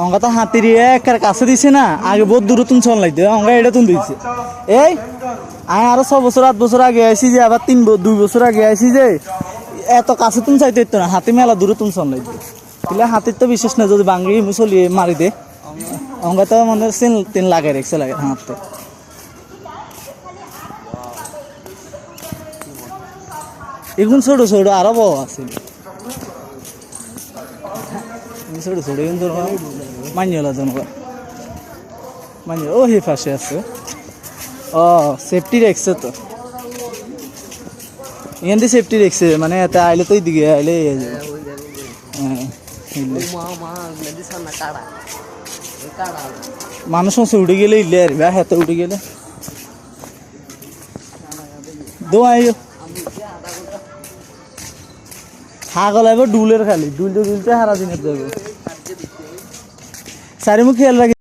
অঙ্গা তো হাতির একার কাছে দিছে না আগে বহুত দূরে তুমি চল লাগতো অঙ্গা এটা তুমি দিচ্ছে এই আমি আরো 6 বছর 8 বছর আগে আইসি যে আবার 2 বছর আগে আইসি যে এত কাছে তুমি চাইতে ইতো না হাতি মেলা দূরে তুমি চল লাগতো তাহলে হাতির তো বিশেষ না যদি বাঙ্গি মুসলিয়ে মারি দে অঙ্গা তো মানে তিন লাগে রেখছে লাগে হাতে এগুন ছোট ছোট আরো বড় আছে ছোট ছোট কিন্তু মানিওলা জনগণ মানিও ও হে পাশে আছে ও সেফটি রেখছে তো এখান থেকে সেফটি রেখছে মানে এতে আইলে তো দিকে আইলে হ্যাঁ মানুষ উঠে গেলে ইলে আর হাতে উঠে গেলে দো আইও ছাগল আইব ডুলের খালি ডুলতে ডুলতে সারা দিনের যাবো চারিমুখ খেয়াল রাখি